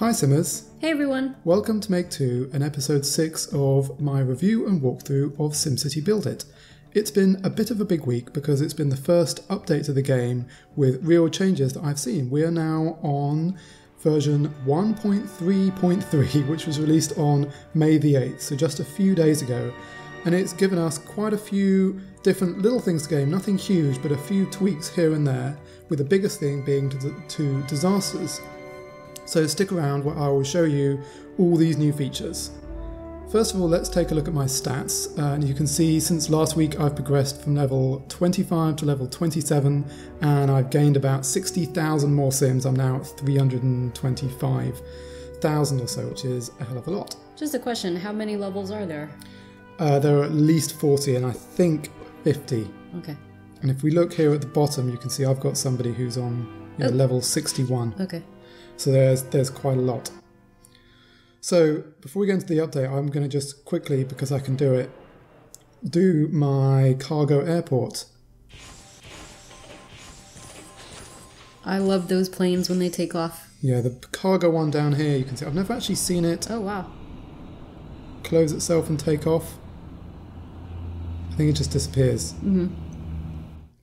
Hi Simmers! Hey everyone! Welcome to Make 2 and episode 6 of my review and walkthrough of SimCity BuildIt. It's been a bit of a big week because it's been the first update to the game with real changes that I've seen. We are now on version 1.3.3, which was released on May the 8th, so just a few days ago. And it's given us quite a few different little things to the game, nothing huge, but a few tweaks here and there, with the biggest thing being to disasters. So stick around where I will show you all these new features. First of all, let's take a look at my stats. And you can see since last week I've progressed from level 25 to level 27 and I've gained about 60,000 more sims. I'm now at 325,000 or so, which is a hell of a lot. Just a question, how many levels are there? There are at least 40 and I think 50. Okay. And if we look here at the bottom, you can see I've got somebody who's on level 61. Okay. So there's quite a lot. So before we go into the update, I'm going to just quickly, because I can do it, do my cargo airport. I love those planes when they take off. Yeah, the cargo one down here, you can see, I've never actually seen it. Oh wow. Close itself and take off. I think it just disappears. Mm-hmm.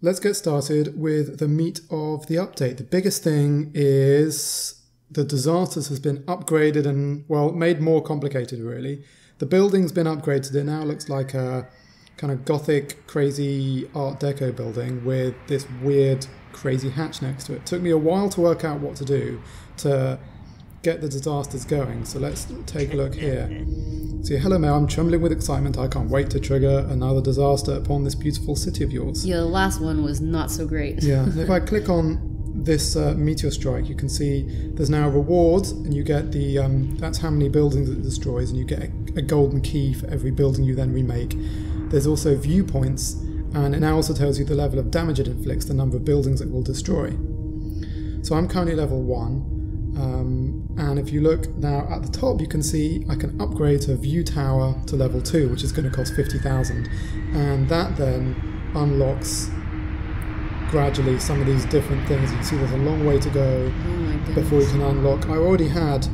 Let's get started with the meat of the update. The biggest thing is the disasters has been upgraded and, well, made more complicated, really. The building's been upgraded. It now looks like a kind of gothic, crazy Art Deco building with this weird, crazy hatch next to it. It took me a while to work out what to do to get the disasters going. So let's take a look here. See, hello Mel, I'm trembling with excitement. I can't wait to trigger another disaster upon this beautiful city of yours. Yeah, the last one was not so great. Yeah, and if I click on this meteor strike, you can see there's now a reward, and you get the that's how many buildings it destroys, and you get a golden key for every building you then remake. There's also viewpoints, and it now also tells you the level of damage it inflicts, the number of buildings it will destroy. So I'm currently level 1, and if you look now at the top, you can see I can upgrade to view tower to level 2, which is going to cost 50,000, and that then unlocks gradually some of these different things. You can see there's a long way to go before you can unlock. I already had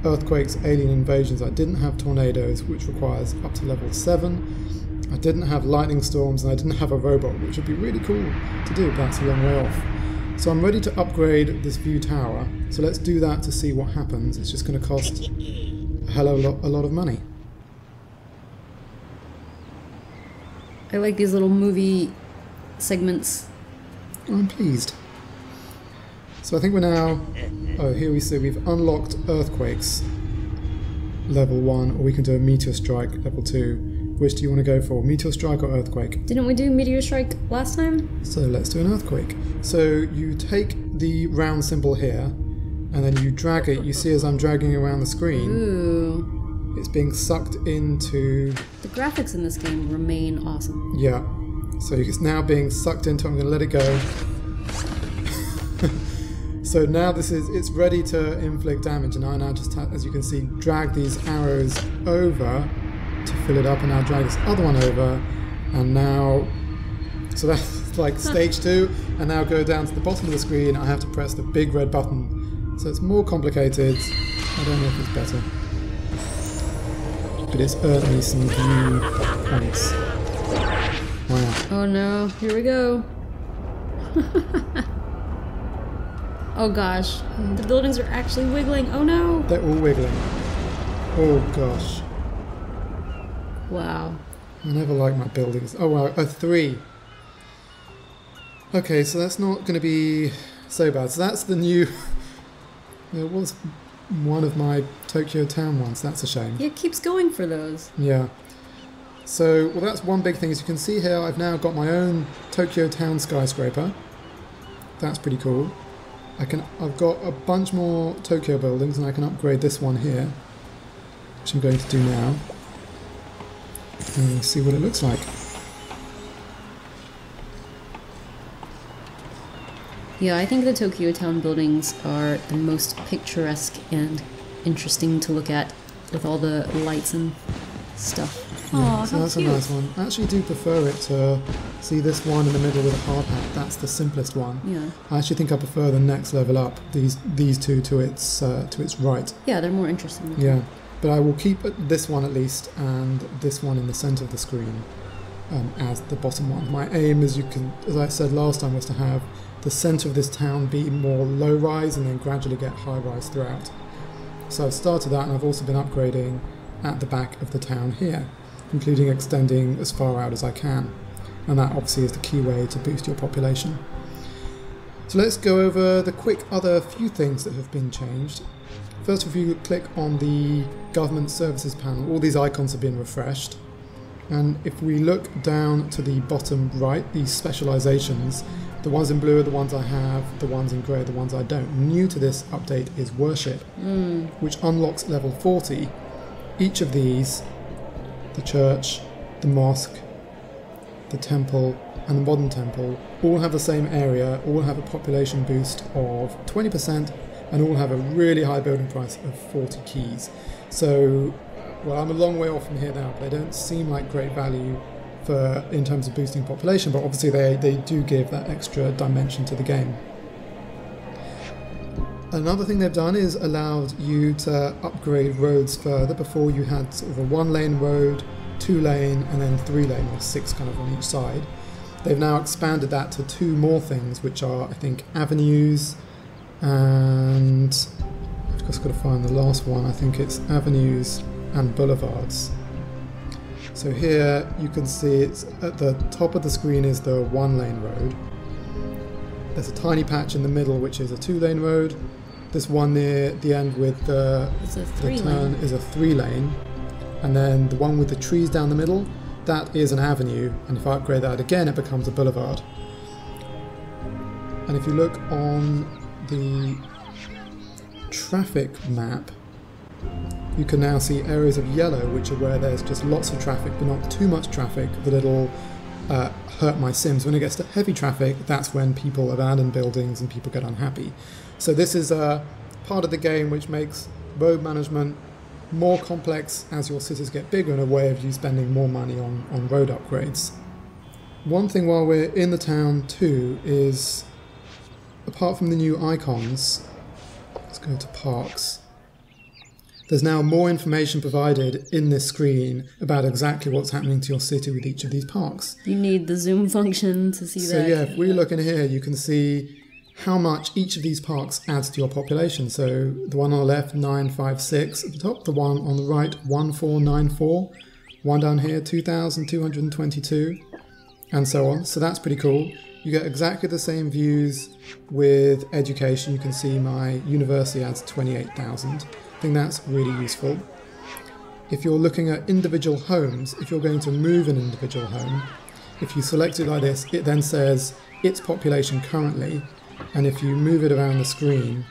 earthquakes, alien invasions. I didn't have tornadoes, which requires up to level 7. I didn't have lightning storms, and I didn't have a robot, which would be really cool to do, but that's a long way off. So I'm ready to upgrade this view tower. So let's do that to see what happens. It's just going to cost a hell of a lot of money. I like these little movie segments. I'm pleased. So I think we're now... Oh, here we see we've unlocked earthquakes level 1, or we can do a meteor strike level 2. Which do you want to go for? Meteor strike or earthquake? Didn't we do meteor strike last time? So let's do an earthquake. So you take the round symbol here, and then you drag it. You see as I'm dragging around the screen, ooh, it's being sucked into... The graphics in this game remain awesome. Yeah. So it's now being sucked into, I'm going to let it go. So now it's ready to inflict damage, and I now just, as you can see, drag these arrows over to fill it up, and now drag this other one over, and now, so that's like stage 2, and now go down to the bottom of the screen. I have to press the big red button, so it's more complicated. I don't know if it's better, but it's earned me some view points. Wow. Oh no, here we go. Oh gosh, the buildings are actually wiggling. Oh no. They're all wiggling. Oh gosh. Wow. I never like my buildings. Oh wow, a 3. Okay, so that's not going to be so bad. So that's the new... There was one of my Tokyo Town ones. That's a shame. Yeah, it keeps going for those. Yeah. So, well, that's one big thing. As you can see here, I've now got my own Tokyo Town skyscraper. That's pretty cool. I've got a bunch more Tokyo buildings, and I can upgrade this one here, which I'm going to do now. And see what it looks like. Yeah, I think the Tokyo Town buildings are the most picturesque and interesting to look at, with all the lights and stuff. Oh, so how that's cute. a nice one. I actually do prefer it to see this one in the middle with a hard hat. That's the simplest one. Yeah. I actually think I prefer the next level up, these two to its right. Yeah, they're more interesting. Yeah, but I will keep this one at least and this one in the center of the screen as the bottom one. My aim, as I said last time, was to have the center of this town be more low rise and then gradually get high rise throughout. So I've started that, and I've also been upgrading at the back of the town here, including extending as far out as I can. And that obviously is the key way to boost your population. So let's go over the quick other few things that have been changed. First, if you click on the government services panel, all these icons have been refreshed. And if we look down to the bottom right, these specializations, the ones in blue are the ones I have, the ones in grey are the ones I don't. New to this update is worship, which unlocks level 40. Each of these, the church, the mosque, the temple, and the modern temple, all have the same area, all have a population boost of 20%, and all have a really high building price of 40 keys. So, well, I'm a long way off from here now, but they don't seem like great value in terms of boosting population, but obviously they do give that extra dimension to the game. Another thing they've done is allowed you to upgrade roads further. Before you had sort of a 1-lane road, 2-lane, and then 3-lane, or 6 kind of on each side. They've now expanded that to 2 more things, which are, I think, avenues, and I've just got to find the last one. I think it's avenues and boulevards. So here you can see it's at the top of the screen is the 1-lane road. There's a tiny patch in the middle which is a 2-lane road. This one near the end with the turn is a 3-lane. And then the one with the trees down the middle, that is an avenue. And if I upgrade that again, it becomes a boulevard. And if you look on the traffic map, you can now see areas of yellow, which are where there's just lots of traffic, but not too much traffic that it'll hurt my Sims. When it gets to heavy traffic, that's when people abandon buildings and people get unhappy. So this is a part of the game which makes road management more complex as your cities get bigger, and a way of you spending more money on road upgrades. One thing while we're in the town too is, apart from the new icons, let's go to parks. There's now more information provided in this screen about exactly what's happening to your city with each of these parks. You need the zoom function to see that. So yeah, if we look in here, you can see how much each of these parks adds to your population. So the one on the left, 956 at the top, the one on the right, 1494, one down here, 2222, and so on. So that's pretty cool. You get exactly the same views with education. You can see my university adds 28,000. I think that's really useful. If you're looking at individual homes, if you're going to move an individual home, if you select it like this, it then says its population currently, and if you move it around the screen,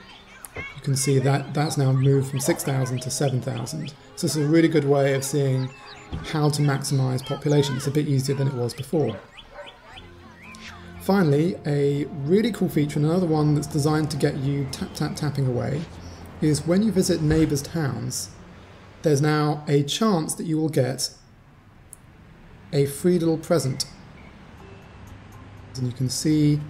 you can see that that's now moved from 6,000 to 7,000. So it's a really good way of seeing how to maximize population. It's a bit easier than it was before. Finally, a really cool feature, and another one that's designed to get you tapping away, is when you visit neighbours' towns, there's now a chance that you will get a free little present. And you can see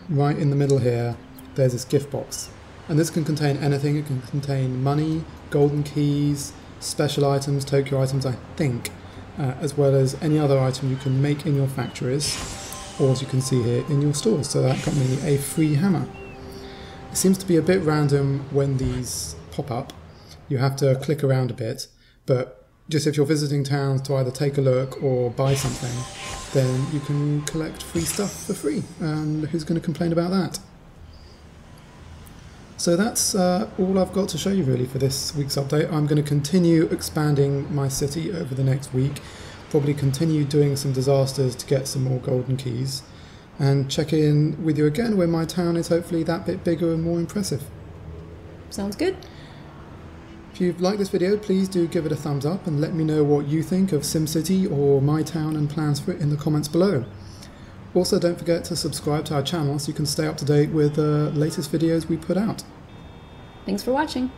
right in the middle here, there's this gift box. And this can contain anything. It can contain money, golden keys, special items, Tokyo items, I think, as well as any other item you can make in your factories, or as you can see here, in your stores. So that got me a free hammer. It seems to be a bit random when these pop up. You have to click around a bit, but just if you're visiting towns to either take a look or buy something, then you can collect free stuff for free, and who's going to complain about that? So that's all I've got to show you really for this week's update. I'm going to continue expanding my city over the next week, probably continue doing some disasters to get some more golden keys, and check in with you again when my town is hopefully that bit bigger and more impressive. Sounds good. If you've liked this video, please do give it a thumbs up and let me know what you think of SimCity or my town and plans for it in the comments below. Also, don't forget to subscribe to our channel so you can stay up to date with the latest videos we put out. Thanks for watching.